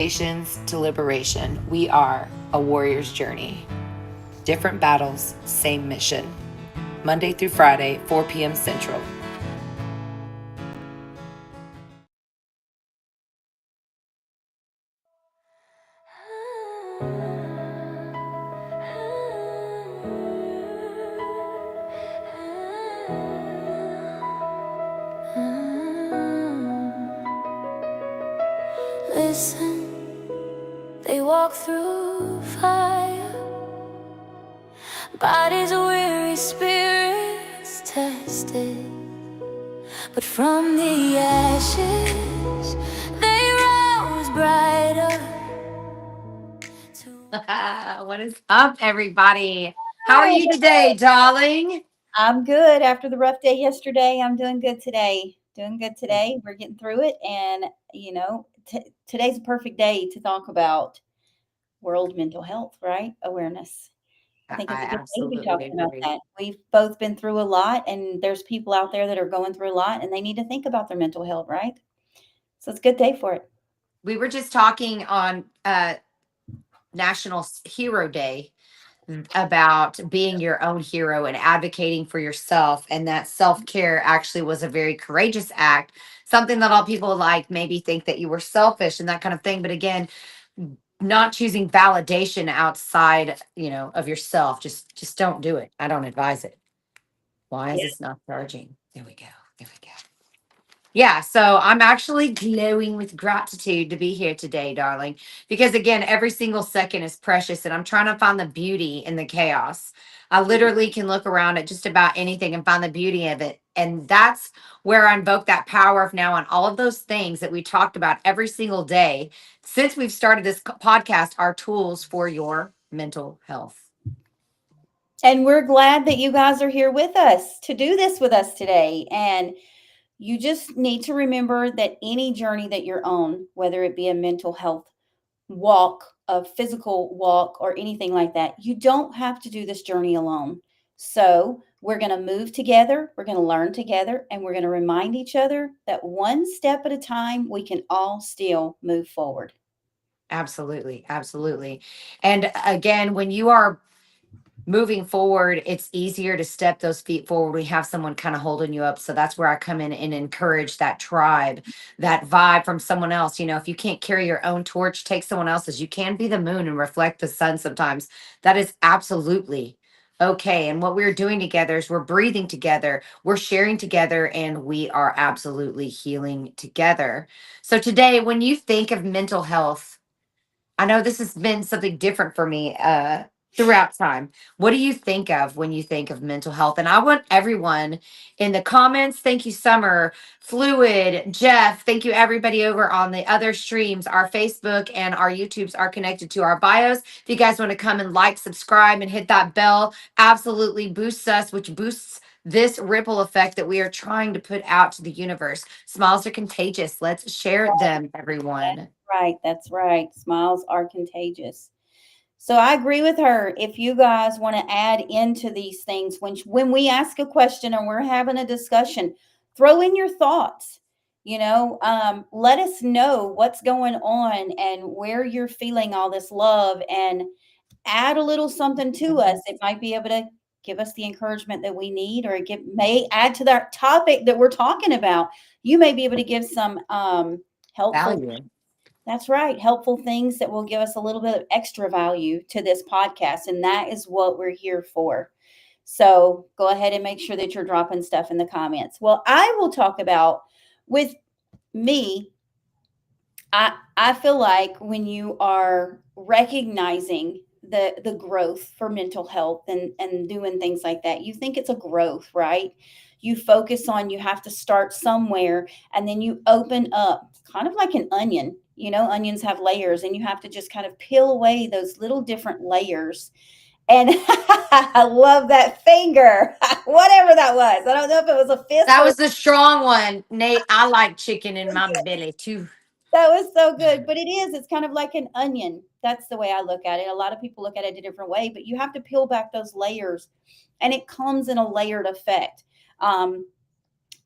Nations to liberation, we are a warrior's journey. Different battles, same mission. Monday through Friday, 4 p.m. Central. Listen, they walk through fire, bodies weary, spirits tested, but from the ashes they rose brighter. What is up, everybody? How are you today, darling? I'm good. After the rough day yesterday, I'm doing good today. Doing good today. We're getting through it. And, today's a perfect day to talk about World Mental Health, right? Awareness. I think it's I a good day to be absolutely talking about agree. that. We've both been through a lot, and there's people out there that are going through a lot, and they need to think about their mental health, right? So it's a good day for it. We were just talking on National Hero Day about being your own hero and advocating for yourself, and that self-care actually was a very courageous act, something that all people like maybe think that you were selfish and that kind of thing, but again, not choosing validation outside of yourself, just don't do it. I don't advise it. Why is Yeah. this not charging? There we go. Yeah, so I'm actually glowing with gratitude to be here today, darling, because again, every single second is precious and I'm trying to find the beauty in the chaos. I literally can look around at just about anything and find the beauty of it. And that's where I invoke that power of now on all of those things that we talked about every single day since we've started this podcast are tools for your mental health. And we're glad that you guys are here with us to do this with us today. And you just need to remember that any journey that you're on, whether it be a mental health walk, a physical walk, or anything like that, you don't have to do this journey alone. So we're going to move together, we're going to learn together, and we're going to remind each other that one step at a time, we can all still move forward. Absolutely, absolutely. And again, when you are moving forward, it's easier to step those feet forward. We have someone kind of holding you up. So that's where I come in and encourage that tribe, that vibe from someone else. If you can't carry your own torch, take someone else's. You can be the moon and reflect the sun sometimes. That is absolutely okay. And what we're doing together is we're breathing together, we're sharing together, and we are absolutely healing together. So today, when you think of mental health, I know this has been something different for me throughout time. What do you think of when you think of mental health? And I want everyone in the comments. Thank you, Summer, Fluid, Jeff. Thank you, everybody over on the other streams. Our Facebook and our YouTubes are connected to our bios. If you guys want to come and like, subscribe, and hit that bell, absolutely boosts us, which boosts this ripple effect that we are trying to put out to the universe. Smiles are contagious. Let's share them, everyone. Right, that's right. Smiles are contagious. So I agree with her. If you guys want to add into these things, when we ask a question and we're having a discussion, throw in your thoughts. Let us know what's going on and where you're feeling all this love, and add a little something to us. It might be able to give us the encouragement that we need, or may add to that topic that we're talking about. You may be able to give some helpful. Value. That's right. Helpful things that will give us a little bit of extra value to this podcast. And that is what we're here for. So go ahead and make sure that you're dropping stuff in the comments. Well, I will talk about with me. I feel like when you are recognizing the growth for mental health and doing things like that, you think it's a growth, right? You focus on, you have to start somewhere, and then you open up kind of like an onion. Onions have layers, and you have to just kind of peel away those little different layers. And I love that finger, whatever that was. I don't know if it was a fist That or was the strong one, Nate. I like chicken in my belly too. that was so good. But it's kind of like an onion. That's the way I look at it. A lot of people look at it a different way, but you have to peel back those layers, and it comes in a layered effect.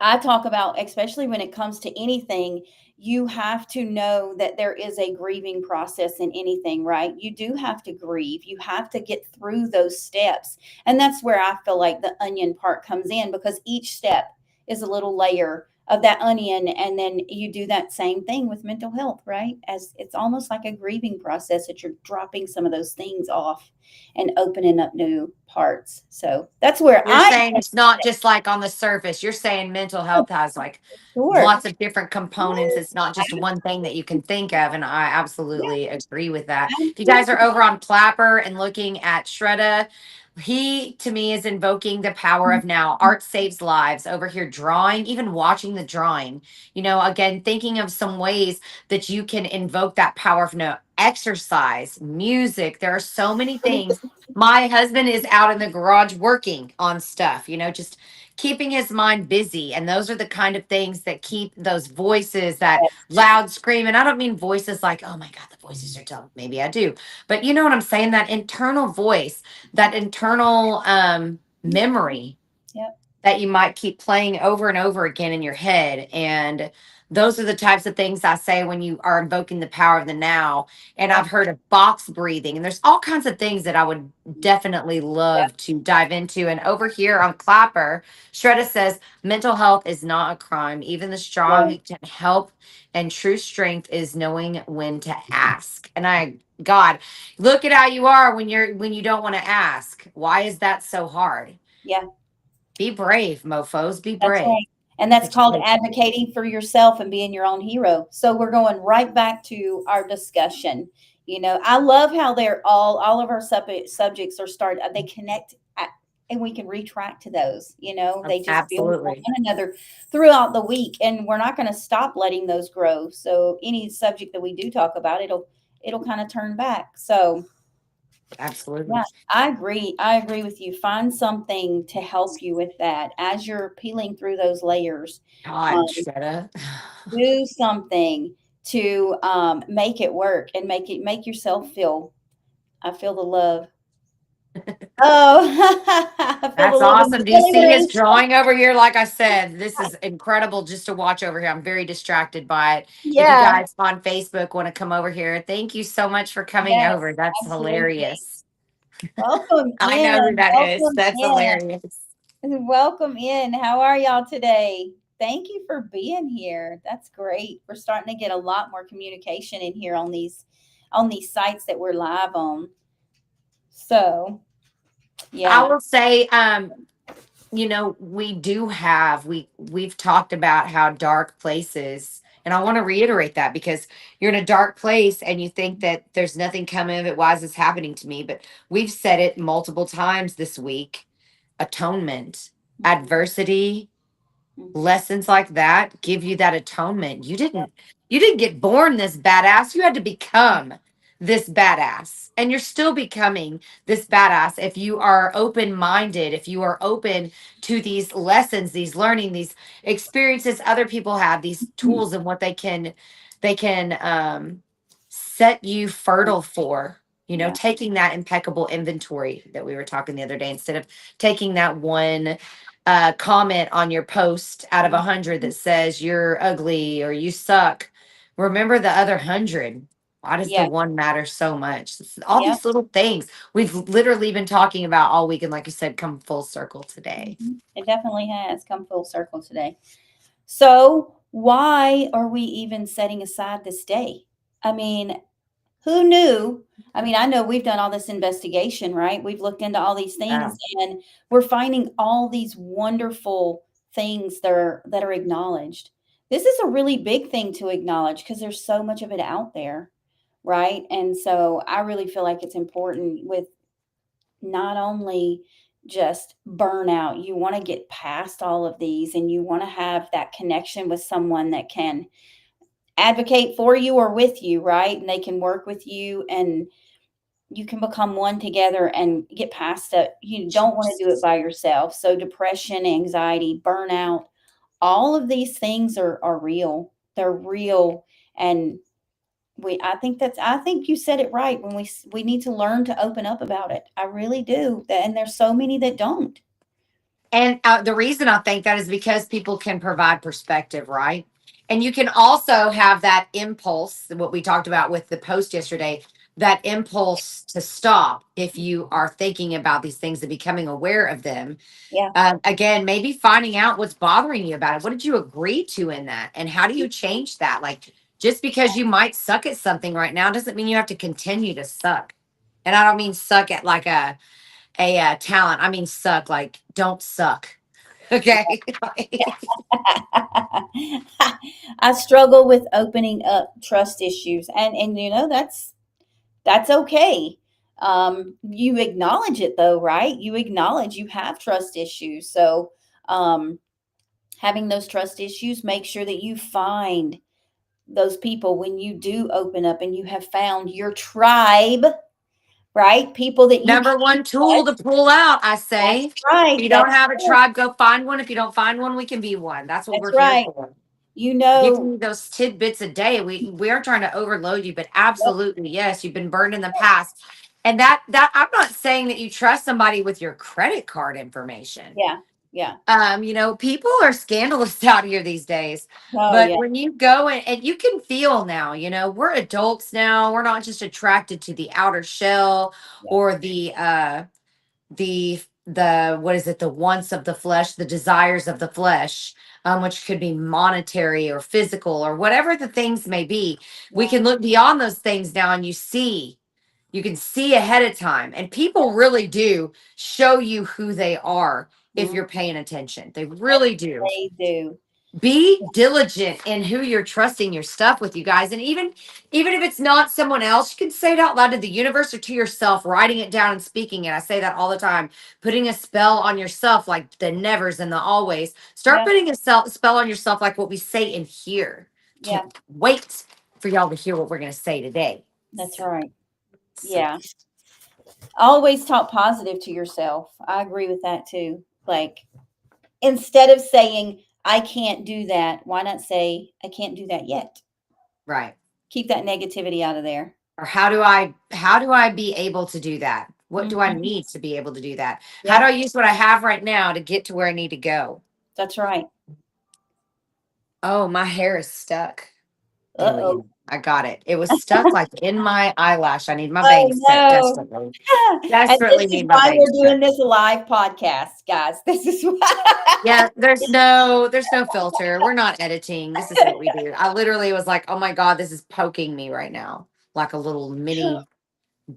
I talk about, especially when it comes to anything, you have to know that there is a grieving process in anything, right? You do have to grieve. You have to get through those steps. And that's where I feel like the onion part comes in, because each step is a little layer of that onion. And then you do that same thing with mental health, right? As it's almost like a grieving process that you're dropping some of those things off and opening up new parts. So that's where You're I saying it's not just like on the surface. You're saying mental health has like sure. lots of different components. It's not just one thing that you can think of. And I absolutely agree with that. If you guys are over on Clapper and looking at Shredda, he to me is invoking the power of now. Art saves lives over here, drawing, even watching the drawing. Again, thinking of some ways that you can invoke that power of no exercise, music. There are so many things. My husband is out in the garage working on stuff, just keeping his mind busy. And those are the kind of things that keep those voices, that loud scream. And I don't mean voices like, oh my God, the voices are dumb. Maybe I do. But you know what I'm saying? That internal voice, that internal memory Yep. that you might keep playing over and over again in your head. And those are the types of things I say when you are invoking the power of the now. And I've heard of box breathing, and there's all kinds of things that I would definitely love to dive into. And over here on Clapper, Shredda says mental health is not a crime. Even the strong Right. can help, and true strength is knowing when to ask. And God, look at how you are when you don't want to ask. Why is that so hard? Yeah. Be brave, mofos. Be That's brave. right. And that's But you called take- advocating for yourself and being your own hero. So we're going right back to our discussion. I love how they're all of our subjects are they connect and we can retract to those, they just build on Absolutely. one another throughout the week. And we're not going to stop letting those grow. So any subject that we do talk about, it'll kind of turn back. So Absolutely. yeah, I agree. I agree with you. Find something to help you with that as you're peeling through those layers. God, Um, Shredda. do something to make it work and make yourself feel. I feel the love. Oh, I feel the That's love and awesome. Do you see his deliverance. drawing over here? Like I said, this is incredible just to watch over here. I'm very distracted by it. If you Yeah. guys on Facebook want to come over here, thank you so much for coming Yes, over. That's absolutely. hilarious. Welcome I in. know who that is. Welcome That's in. hilarious. Welcome in. How are y'all today? Thank you for being here. That's great. We're starting to get a lot more communication in here on these sites that we're live on. So, I yeah. will say, we've talked about how dark places, and I want to reiterate that because you're in a dark place and you think that there's nothing coming of it. Why is this happening to me? But we've said it multiple times this week. Atonement, adversity, Mhm. lessons like that give you that atonement. You didn't get born this badass. You had to become this badass. And you're still becoming this badass if you are open-minded, if you are open to these lessons, these learning, these experiences other people have, these tools and what they can set you fertile for. Yeah. Taking that impeccable inventory that we were talking the other day, instead of taking that one comment on your post out of 100 that says you're ugly or you suck. Remember the other 100. Why does the Yeah. one matter so much? All Yep. these little things we've literally been talking about all week, and like you said, come full circle today. It definitely has come full circle today. So, why are we even setting aside this day? I mean, who knew? I mean, I know we've done all this investigation, right? We've looked into all these things and we're finding all these wonderful things that are acknowledged. This is a really big thing to acknowledge because there's so much of it out there, right? And so I really feel like it's important with not only just burnout, you want to get past all of these and you want to have that connection with someone that can advocate for you or with you, right? And they can work with you and you can become one together and get past it. You don't want to do it by yourself. So depression, anxiety, burnout, all of these things are real. They're real. And I think you said it right when we need to learn to open up about it. I really do. And there's so many that don't. And the reason I think that is because people can provide perspective, right? And you can also have that impulse, what we talked about with the post yesterday, that impulse to stop if you are thinking about these things and becoming aware of them. Yeah. Again, maybe finding out what's bothering you about it. What did you agree to in that? And how do you change that? Like, just because you might suck at something right now doesn't mean you have to continue to suck. And I don't mean suck at like a talent. I mean suck like don't suck. Okay. I struggle with opening up trust issues, and that's okay. You acknowledge it though, right? You acknowledge you have trust issues. So, um, having those trust issues, make sure that you find those people when you do open up and you have found your tribe, right? People that you Number can one tool trust. to pull out, I That's say. If right. you don't That's have a right. tribe, go find one. If you don't find one, we can be one. That's what That's we're here right. for. You Giving know, you those tidbits a day. We are trying to overload you, but yep, absolutely, yes, you've been burned in the past. And that I'm not saying that you trust somebody with your credit card information. yeah, yeah. People are scandalous out here these days. Oh, But yeah, when you go and you can feel now, we're adults now. We're not just attracted to the outer shell yeah, or the what is it, the wants of the flesh, the desires of the flesh, which could be monetary or physical or whatever the things may be. We yeah. can look beyond those things now, and you can see ahead of time, and people really do show you who they are if Mhm. you're paying attention. They really do. They do. Be diligent in who you're trusting your stuff with, you guys. And even if it's not someone else, you can say it out loud to the universe or to yourself, writing it down and speaking it. I say that all the time. Putting a spell on yourself, like the nevers and the always. Start Yeah, putting a spell on yourself, like what we say in here. yeah. Can't wait for y'all to hear what we're going to say today. That's right. So Yeah. Always talk positive to yourself. I agree with that too. Like, instead of saying, I can't do that, why not say, I can't do that yet? right. Keep that negativity out of there. Or how do I be able to do that? What do I Mhm. need to be able to do that? How do Yep, I use what I have right now to get to where I need to go? that's right. Oh, my hair is stuck. Uh-oh. Alien. I got it. It was stuck like in my eyelash. I need my Oh, bangs set no. desperately. And this Desperately is need my why bangs we're set. doing this live podcast, guys. This is why. Yeah, there's no filter. We're not editing. This is what we do. I literally was like, oh my God, this is poking me right now. Like a little mini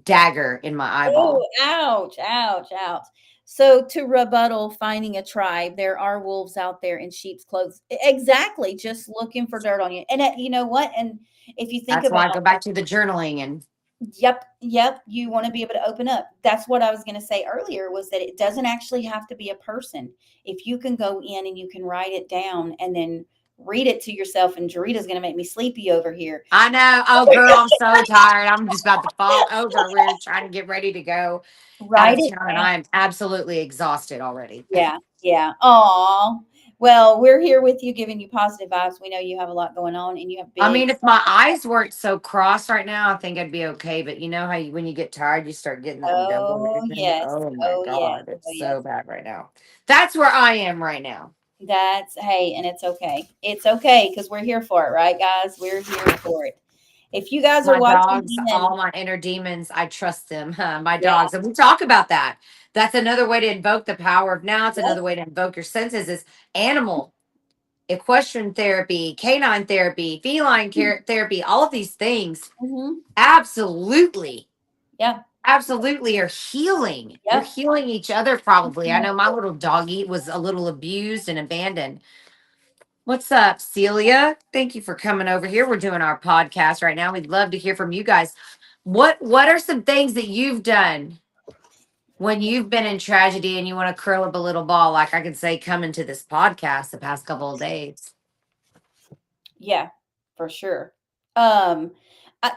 dagger in my Oh, eyeball. ouch, ouch, ouch. So to rebuttal finding a tribe, there are wolves out there in sheep's clothes. Exactly, just looking for dirt on you. And you know what? And if you think That's why I about, go back to the journaling and yep, yep, you want to be able to open up. That's what I was going to say earlier, was that it doesn't actually have to be a person. If you can go in and you can write it down and then read it to yourself, and Jarita's going to make me sleepy over here. I know. Oh, girl, I'm so tired. I'm just about to fall over. We're trying to get ready to go out Write of it town, and down. I am absolutely exhausted already. Yeah, yeah. Aw. Well, we're here with you, giving you positive vibes. We know you have a lot going on and you have I big. mean, if my eyes weren't so crossed right now, I think I'd be okay. But you know how when you get tired, you start getting that double Oh, vision? yes. Oh my Oh, yes. God, it's Oh, yes. so bad right now. That's where I am right now. That's, hey, and it's okay. It's okay because we're here for it, right, guys? We're here for it. If you guys are My watching dogs, in, all my inner demons, I trust them. My yeah, dogs. And we talk about that. That's another way to invoke the power of now. It's yep, another way to invoke your senses is animal equestrian therapy, canine therapy, feline care therapy, all of these things hmm, absolutely, yeah, absolutely are healing. You're yep. healing each other, probably. I know my little doggy was a little abused and abandoned. What's up, Celia? Thank you for coming over here. We're doing our podcast right now. We'd love to hear from you guys. What are some things that you've done when you've been in tragedy and you want to curl up a little ball, like I could say, coming to this podcast the past couple of days? Yeah, for sure. Um,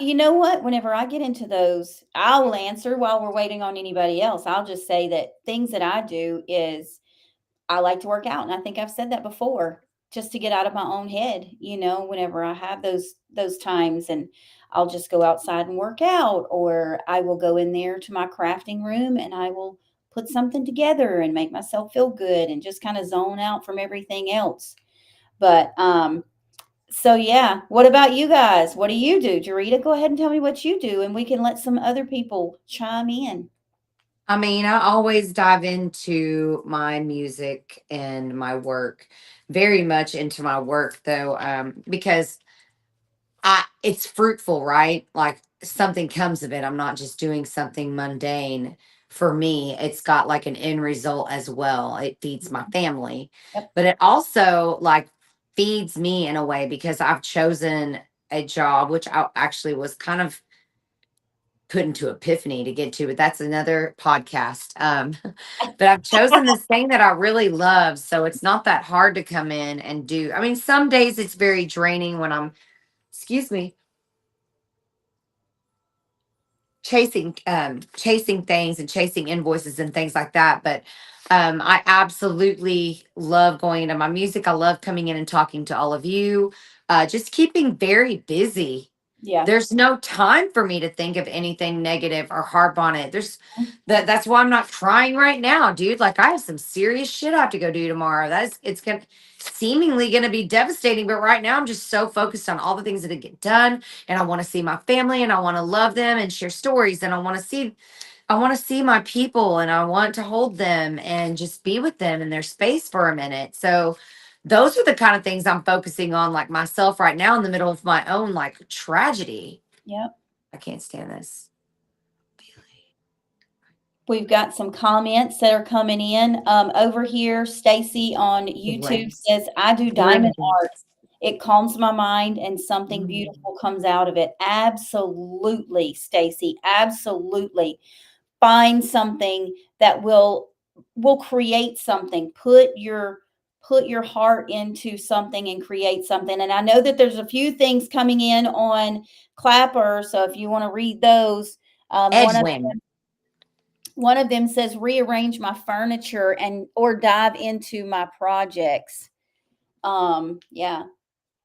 you know what? Whenever I get into those, I will answer while we're waiting on anybody else. I'll just say that things that I do is I like to work out, and I think I've said that before, just to get out of my own head, whenever I have those times, and I'll just go outside and work out, or I will go in there to my crafting room and I will put something together and make myself feel good and just kind of zone out from everything else. But So yeah, what about you guys? What do you do? Jarita, go ahead and tell me what you do, and we can let some other people chime in. I mean, I always dive into my music and my work, very much into my work though, because it's fruitful, right? Like something comes of it. I'm not just doing something mundane. For me, it's got like an end result as well. It feeds my family, Yep. but it also like feeds me in a way because I've chosen a job, which I actually was kind of put into epiphany to get to, but that's another podcast. But I've chosen this thing that I really love. So it's not that hard to come in and do. I mean, some days it's very draining when I'm, excuse me, chasing things and chasing invoices and things like that. But I absolutely love going into my music. I love coming in and talking to all of you. Just keeping very busy. Yeah. There's no time for me to think of anything negative or harp on it. That's why I'm not trying right now, dude. Like I have some serious shit I have to go do tomorrow. It's gonna seemingly gonna be devastating, but right now I'm just so focused on all the things that get done, and I want to see my family, and I want to love them and share stories, and I want to see my people, and I want to hold them and just be with them in their space for a minute. So those are the kind of things I'm focusing on, like myself right now in the middle of my own like tragedy. Yep. I can't stand this. We've got some comments that are coming in. Over here, Stacy on YouTube Wings. says, I do diamond Wings. art. It calms my mind and something Mm. beautiful comes out of it. Absolutely, Stacy. Absolutely. Find something that will create something. Put your heart into something and create something. And I know that there's a few things coming in on Clapper. So if you want to read those, Edwin. one of them says rearrange my furniture and or dive into my projects. Yeah,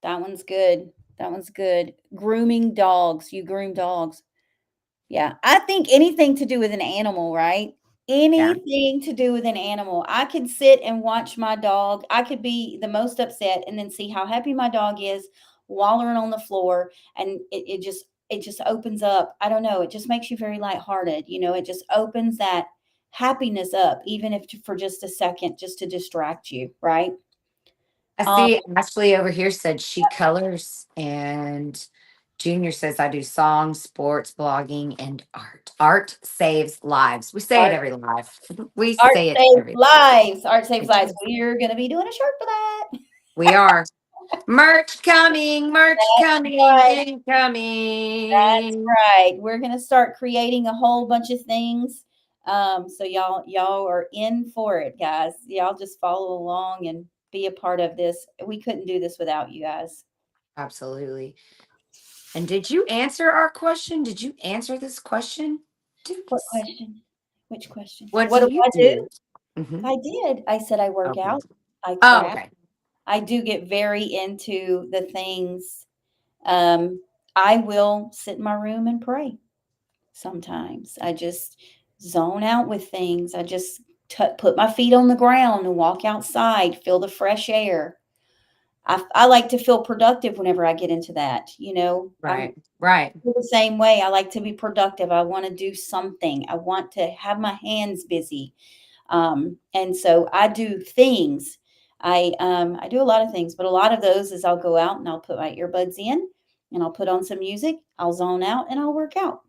that one's good. That one's good. Grooming dogs. You groom dogs. Yeah, I think anything to do with an animal, right? Yeah. Anything to do with an animal. I could sit and watch my dog. I could be the most upset and then see how happy my dog is wallowing on the floor. And it just opens up. I don't know. It just makes you very lighthearted. You know, it just opens that happiness up, even if for just a second, just to distract you, right? I Um, see Ashley over here said she colors, and Junior says I do songs, sports, blogging, and art. Art saves lives. We say it art every live. We art say it saves every lives. Art saves it lives. does. We're gonna be doing a shirt for that. We are. Merch coming, Right. That's incoming. right. We're gonna start creating a whole bunch of things. So y'all are in for it, guys. Y'all just follow along and be a part of this. We couldn't do this without you guys. Absolutely. And did you answer our question? Did you answer this question? What Dupes. question? Which question? What What do do you I do? do? Mhm. I did. I said I work Okay. out. I Oh, craft. okay. I do get very into the things. Um, I will sit in my room and pray. Sometimes I just zone out with things. I just put my feet on the ground and walk outside, feel the fresh air. I like to feel productive whenever I get into that. You know, I'm Right. Right. the same way. I like to be productive. I want to do something. I want to have my hands busy. And so I do things. I do a lot of things, but a lot of those is I'll go out and I'll put my earbuds in and I'll put on some music. I'll zone out and I'll work out.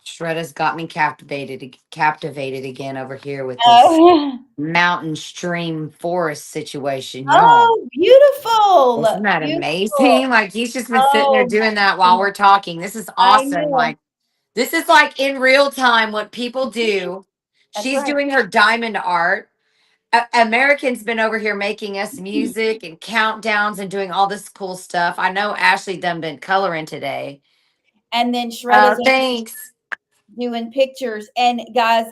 Shreda's got me captivated again over here with this Oh, mountain stream forest situation, y'all. oh, beautiful, Isn't that beautiful. amazing? Like he's just been sitting there Oh doing that my while we're talking. This is I awesome. know. Like this is like in real time what people Mhm. do. That's She's right. doing her diamond art. American's been over here making us music and countdowns and doing all this cool stuff. I know Ashley done been coloring today. And then Shreda's Thanks. doing pictures. And guys,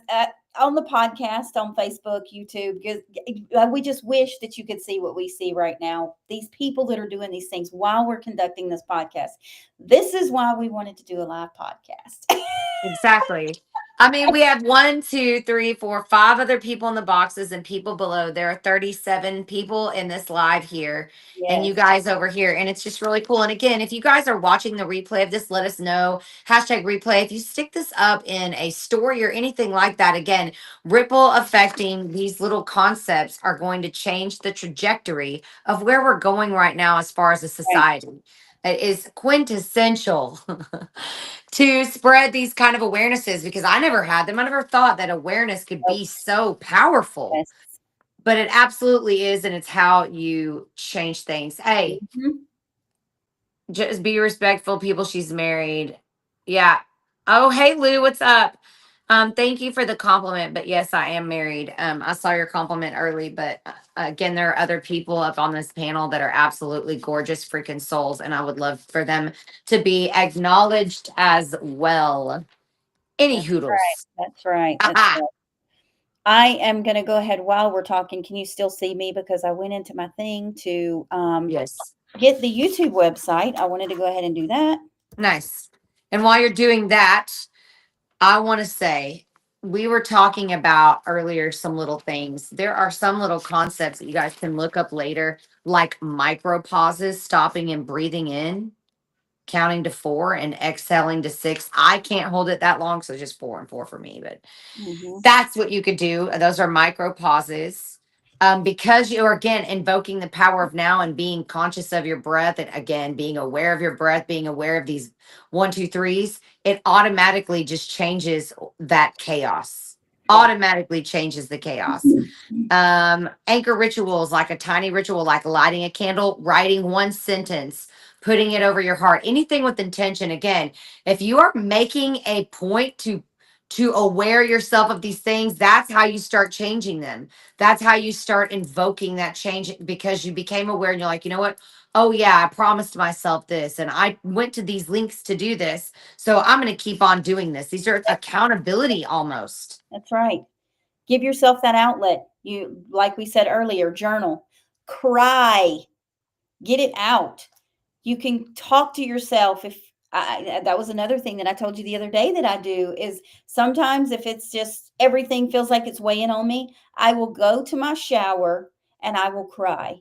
on the podcast, on Facebook, YouTube, because we just wish that you could see what we see right now. These people that are doing these things while we're conducting this podcast. This is why we wanted to do a live podcast. Exactly. I mean, we have 5 other people in the boxes and people below. There are 37 people in this live here, and you Yes. guys over here. And it's just really cool. And again, if you guys are watching the replay of this, let us know. Hashtag replay. If you stick this up in a story or anything like that, again, ripple affecting these little concepts are going to change the trajectory of where we're going right now as far as a Right. society. It is quintessential to spread these kind of awarenesses because I never had them. I never thought that awareness could Oh, be so powerful, yes. but it absolutely is. And it's how you change things. Hey, Mhm. just be respectful, people. She's married. Yeah. Oh, hey, Lou, what's up? Thank you for the compliment, but yes, I am married. I saw your compliment early, but again, there are other people up on this panel that are absolutely gorgeous freaking souls, and I would love for them to be acknowledged as well. Any That's right. hoodles. That's right. That's Aha. right. I am going to go ahead while we're talking. Can you still see me? Because I went into my thing to Yes. get the YouTube website. I wanted to go ahead and do that. Nice. And while you're doing that, I want to say we were talking about earlier some little things. There are some little concepts that you guys can look up later, like micro pauses, stopping and breathing in, counting to 4 and exhaling to 6. I can't hold it that long, so just 4 and 4 for me, but Mhm. that's what you could do. Those are micro pauses. Because you're again invoking the power of now and being conscious of your breath, and again being aware of your breath, being aware of these 1, 2, 3s, it automatically just changes that chaos. Yeah. Automatically changes the chaos. Anchor rituals, like a tiny ritual, like lighting a candle, writing one sentence, putting it over your heart, anything with intention. Again, if you are making a point to aware yourself of these things, that's how you start changing them. That's how you start invoking that change, because you became aware and you're like, you know what? Oh yeah, I promised myself this and I went to these links to do this, so I'm going to keep on doing this. These are accountability almost. That's right. Give yourself that outlet. You, like we said earlier, journal, cry, get it out. You can talk to yourself. If that was another thing that I told you the other day that I do is sometimes if it's just everything feels like it's weighing on me, I will go to my shower and I will cry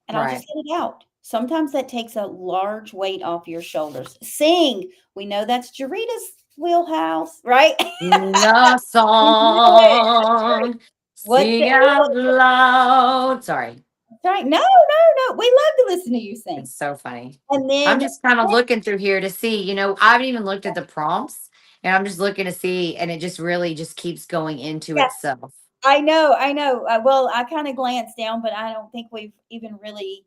and I'll Right. just get it out. Sometimes that takes a large weight off your shoulders. Sing. We know that's Jarita's wheelhouse, right? The We know it. That's right. song, What's sing out it? loud. Sorry, That's right. No, no, no. We love to listen to you sing. it's so funny. And I'm then just kind of looking through here to see, I haven't even looked at the prompts, and I'm just looking to see, and it just really just keeps going into yeah, itself. I know, I know. Well, I kind of glanced down, but I don't think we've even really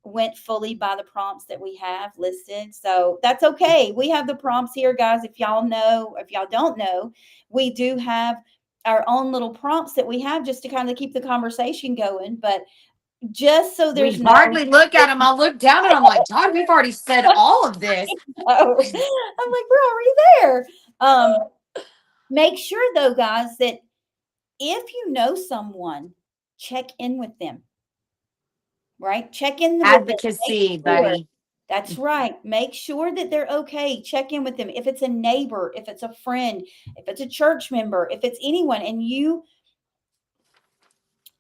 went fully by the prompts that we have listed. So that's okay. We have the prompts here, guys. If y'all know, if y'all don't know, we do have our own little prompts that we have just to kind of keep the conversation going. But just so We there's no, hardly look at them. I look down and I'm like, God, we've already said all of this. I'm like, we're already there. Make sure though, guys, that if you know someone, check in with them, right? Check in with them. Make Advocacy, sure. buddy. That's right. Make sure that they're okay. Check in with them. If it's a neighbor, if it's a friend, if it's a church member, if it's anyone, and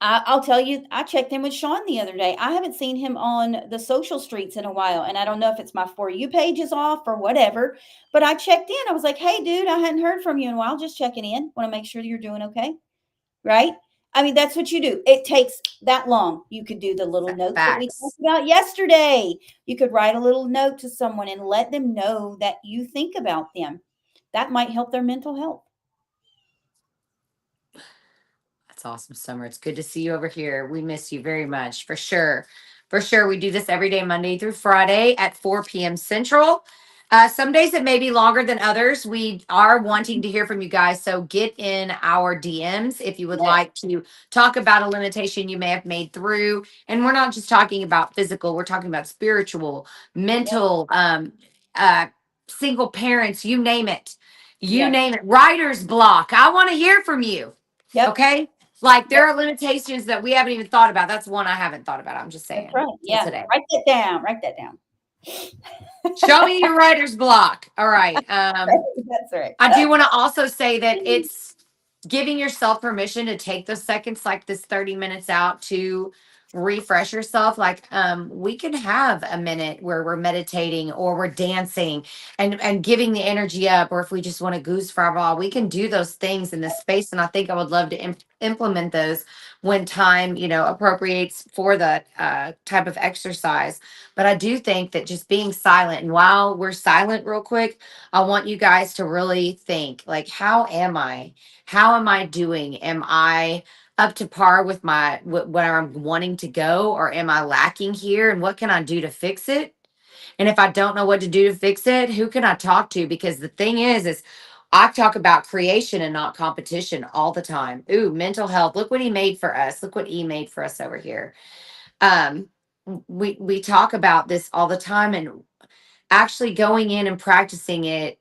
I'll tell you, I checked in with Sean the other day. I haven't seen him on the social streets in a while, and I don't know if it's my For You page is off or whatever, but I checked in. I was like, hey, dude, I hadn't heard from you in a while. Just checking in. Want to make sure that you're doing okay. Right? I mean, that's what you do. It takes that long. You could do the little notes that we talked Facts. about yesterday. You could write a little note to someone and let them know that you think about them. That might help their mental health. That's awesome, Summer. It's good to see you over here. We miss you very much, for sure. For sure. We do this every day, Monday through Friday at 4 p.m. Central. Some days it may be longer than others. We are wanting to hear from you guys. So get in our DMs if you would Yes. like to talk about a limitation you may have made through. And we're not just talking about physical, we're talking about spiritual, Yep. mental, uh, single parents, you name it. You Yes. name it. Writer's block. I want to hear from you. Yep. Okay. Like Yep. there are limitations that we haven't even thought about. That's one I haven't thought about. I'm just That's saying right. till Yeah. today. Write that down. Write that down. Show me your writer's block. All right. That's right. I do want to also say that it's giving yourself permission to take those seconds, like this 30 minutes out to refresh yourself. Like we can have a minute where we're meditating or we're dancing and giving the energy up, or if we just want to goose for our ball, we can do those things in this space. And I think I would love to implement those when time, appropriates for that type of exercise. But I do think that just being silent, and while we're silent real quick, I want you guys to really think, like, how am I? How am I doing? Am I up to par with my where I'm wanting to go, or am I lacking here? And what can I do to fix it? And if I don't know what to do to fix it, who can I talk to? Because the thing is I talk about creation and not competition all the time. Ooh, mental health. Look what he made for us. Look what he made for us over here. Um, we talk about this all the time, and actually going in and practicing it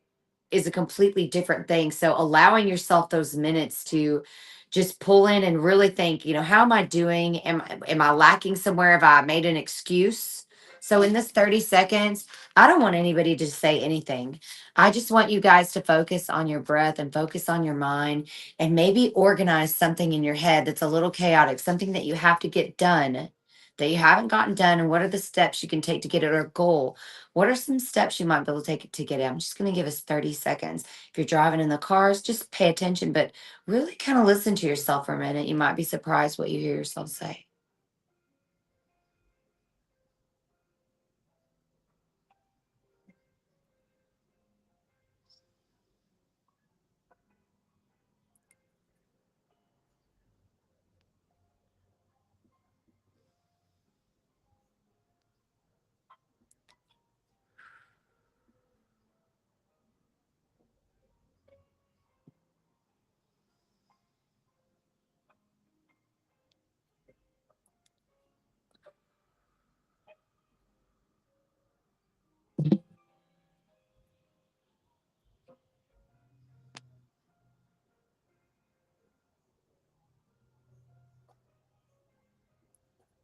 is a completely different thing. So allowing yourself those minutes to just pull in and really think, how am I doing? Am I lacking somewhere? Have I made an excuse? So in this 30 seconds, I don't want anybody to say anything. I just want you guys to focus on your breath and focus on your mind, and maybe organize something in your head that's a little chaotic, something that you have to get done that you haven't gotten done, and what are the steps you can take to get at a goal. What are some steps you might be able to take to get it? I'm just going to give us 30 seconds. If you're driving in the cars, just pay attention, but really kind of listen to yourself for a minute. You might be surprised what you hear yourself say.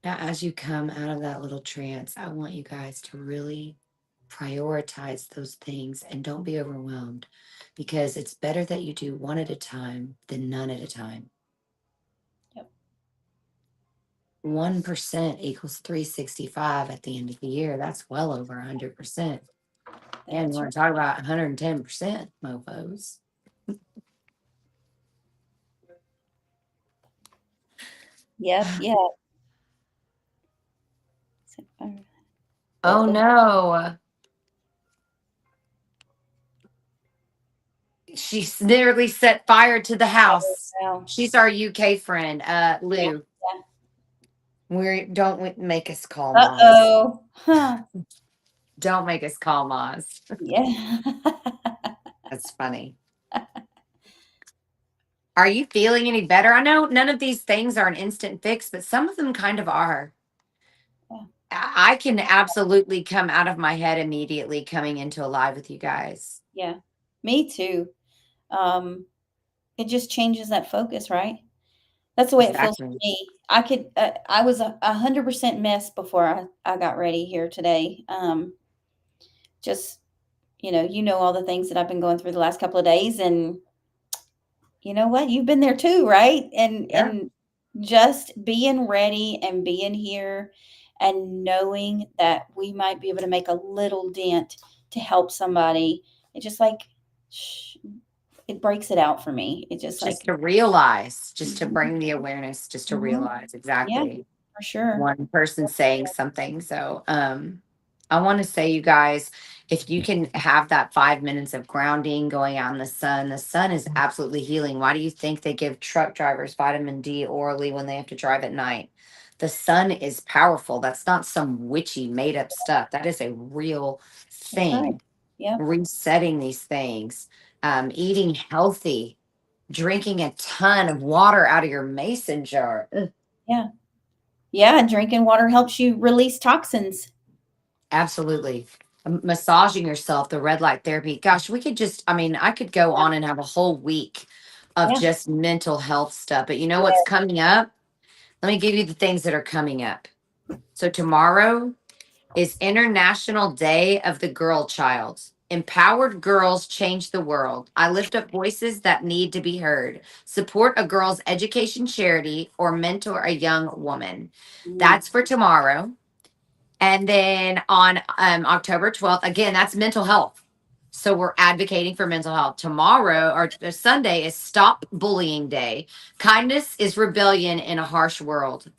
Now, as you come out of that little trance, I want you guys to really prioritize those things and don't be overwhelmed, because it's better that you do one at a time than none at a time. Yep. 1% equals 365 at the end of the year. That's well over 100%. And That's we're talking about 110%, mofos. Yep. Yeah. Oh no. She literally set fire to the house. Wow. She's our UK friend, Lou. Yeah. Don't make us call Moz. Uh-oh. Huh. Don't make us call Moz. Yeah. That's funny. Are you feeling any better? I know none of these things are an instant fix, but some of them kind of are. Yeah. I can absolutely come out of my head immediately coming into a live with you guys. Yeah. Me too. It just changes that focus, right? That's the way it feels for Exactly. me. I was 100% mess before I got ready here today. Just, all the things that I've been going through the last couple of days, and you know what? You've been there too, right? And Yeah. and just being ready and being here and knowing that we might be able to make a little dent to help somebody. It just like it breaks it out for me. It just Just like to realize, just to Mhm. bring the awareness, just to Mhm. realize Yeah, exactly for sure. one person saying something. So I want to say, you guys, if you can have that 5 minutes of grounding, going out in the sun is absolutely healing. Why do you think they give truck drivers vitamin D orally when they have to drive at night? The sun is powerful. That's not some witchy made up stuff. That is a real That's right. thing. Yep. Resetting these things, eating healthy, drinking a ton of water out of your mason jar. Ugh. Yeah. Yeah, drinking water helps you release toxins. Absolutely. Massaging yourself, the red light therapy. Gosh, we could just, I mean, I could go Yeah. on and have a whole week of Yeah. just mental health stuff. But you know what's Yeah. coming up? Let me give you the things that are coming up. So tomorrow, is International Day of the Girl Child. Empowered girls change the world. I lift up voices that need to be heard. Support a girl's education charity or mentor a young woman. Mm. That's for tomorrow. And then on October 12th, again, that's mental health. So we're advocating for mental health. Tomorrow or Sunday is Stop Bullying Day. Kindness is rebellion in a harsh world.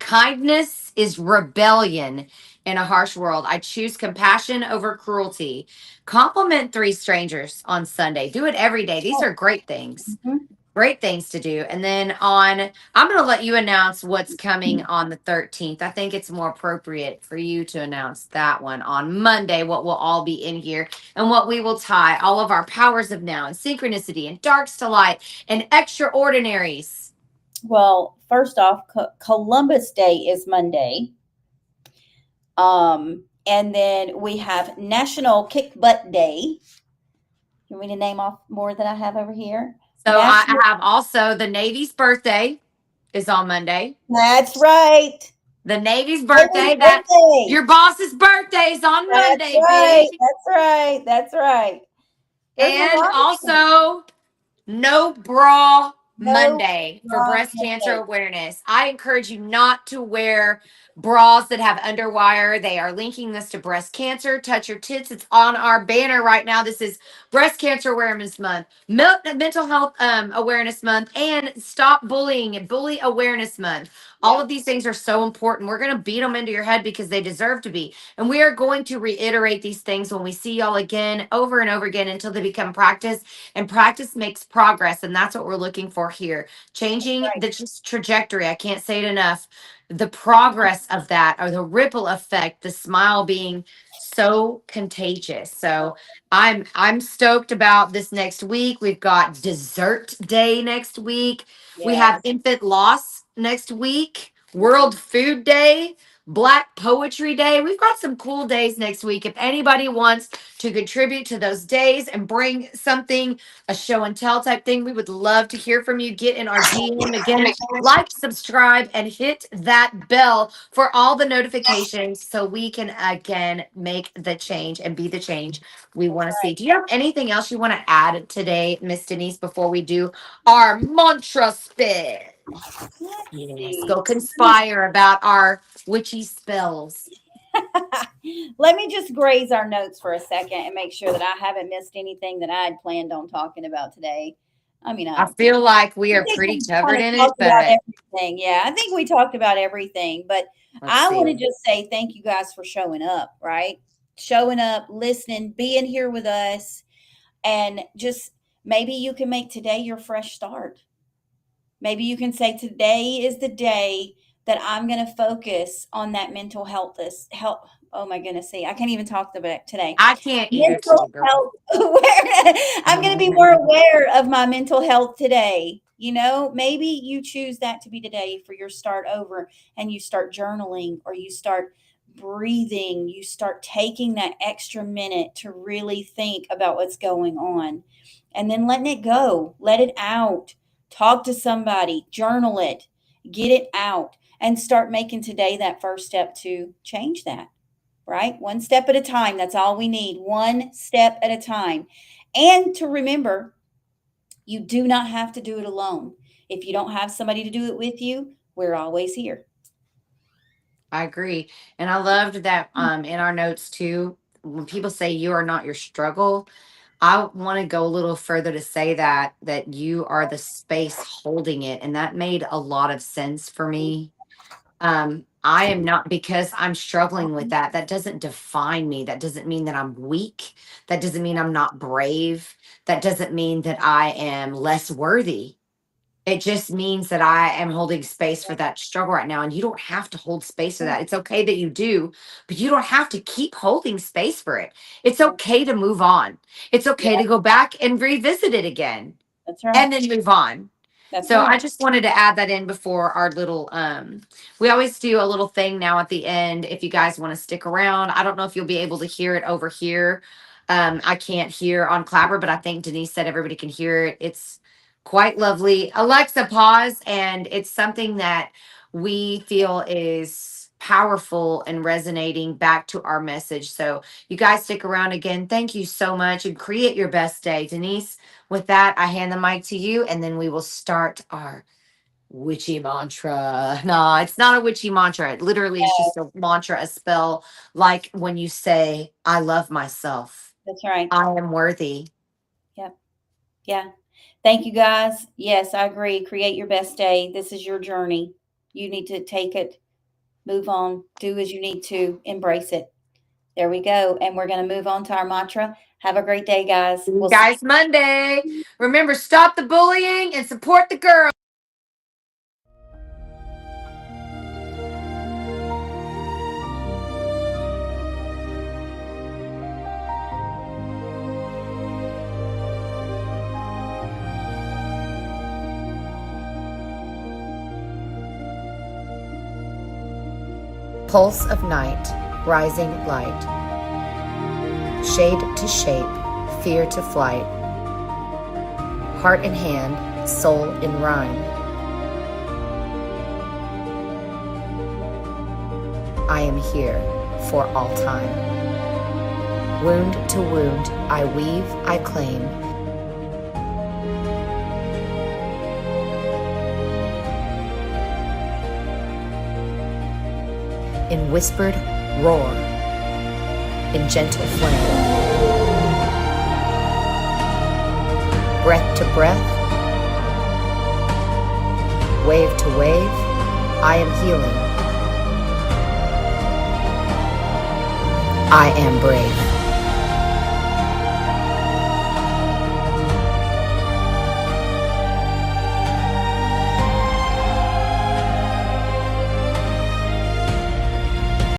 Kindness is rebellion in a harsh world. I choose compassion over cruelty. Compliment three strangers on Sunday. Do it every day. These are great things. Mhm. Great things to do. And then I'm going to let you announce what's coming on the 13th. I think it's more appropriate for you to announce that one on Monday, what will all be in here and what we will tie all of our powers of now and synchronicity and darks to light and extraordinaries. Well, first off, Columbus Day is Monday. And then we have National Kick Butt Day. You want me to name off more that I have over here? So National- I have also the Navy's birthday is on Monday. That's right. The Navy's Navy's birthday. That birthday. your boss's birthday is on That's Monday, right. babe. That's right. That's right. There's a And lot of also No Bra No Monday for Bra breast cancer Monday. awareness. I encourage you not to wear bras that have underwire. They are linking this to breast cancer. Touch your tits. It's on our banner right now. This is Breast Cancer Awareness Month, Mental Health Awareness Month, and Stop Bullying and Bully Awareness Month. All Yeah. of these things are so important. We're going to beat them into your head because they deserve to be. And we are going to reiterate these things when we see y'all again, over and over again, until they become practice. And practice makes progress. And that's what we're looking for here. Changing the trajectory. I can't say it enough. The progress of that, or the ripple effect, the smile being so contagious. So I'm stoked about this next week. We've got dessert day next week. We have Yes. infant loss next week, World Food Day, Black Poetry Day. We've got some cool days next week. If anybody wants to contribute to those days and bring something, a show and tell type thing, we would love to hear from you. Get in our DM again, like, subscribe, and hit that bell for all the notifications so we can again make the change and be the change we want to see. Do you have anything else you want to add today, Miss Denise, before we do our mantra spit? Let's Yes, see. go conspire about our witchy spells. Let me just graze our notes for a second and make sure that I haven't missed anything that I had planned on talking about today. I mean, I feel like we I are think pretty we covered kinda in it, talked about but everything. Yeah, I think we talked about everything. But let's I want to see. just say thank you guys for showing up, right? Showing up, listening, being here with us, and just maybe you can make today your fresh start. Maybe you can say today is the day that I'm going to focus on that mental health. This help. Oh my goodness, see, I can't even talk about it today. I can't either today, Mental girl. health awareness. I'm going to be more aware of my mental health today. You know, maybe you choose that to be today for your start over, and you start journaling, or you start breathing, you start taking that extra minute to really think about what's going on, and then letting it go, let it out, talk to somebody, journal it, get it out, and start making today that first step to change that, right? One step at a time. That's all we need. One step at a time. And to remember, you do not have to do it alone. If you don't have somebody to do it with you, we're always here. I agree. And I loved that in our notes too, when people say you are not your struggle, I want to go a little further to say that you are the space holding it. And that made a lot of sense for me. I am not, because I'm struggling with that. That doesn't define me. That doesn't mean that I'm weak. That doesn't mean I'm not brave. That doesn't mean that I am less worthy. It just means that I am holding space for that struggle right now. And you don't have to hold space for that. It's okay that you do, but you don't have to keep holding space for it. It's okay to move on. It's okay Yeah, to go back and revisit it again that's right. and then move on. That's So right. I just wanted to add that in before our little we always do a little thing now at the end if you guys want to stick around. I don't know if you'll be able to hear it over here. I can't hear on Clapper, but I think Denise said everybody can hear it. It's quite lovely. Alexa, pause, and it's something that we feel is powerful and resonating back to our message. So you guys stick around again. Thank you so much and create your best day. Denise, with that, I hand the mic to you and then we will start our witchy mantra. No, it's not a witchy mantra. It literally is just a mantra, a spell, like when you say, I love myself. That's right. I am worthy. Yep. Yeah. Thank you, guys. Yes, I agree. Create your best day. This is your journey. You need to take it, move on, do as you need to, embrace it. There we go. And we're going to move on to our mantra. Have a great day, guys. See you We'll guys Monday. Remember, stop the bullying and support the girl. Pulse of night, rising light. Shade to shape, fear to flight. Heart in hand, soul in rhyme. I am here for all time. Wound to wound, I weave, I claim. In whispered roar, in gentle flame. Breath to breath, wave to wave, I am healing. I am brave.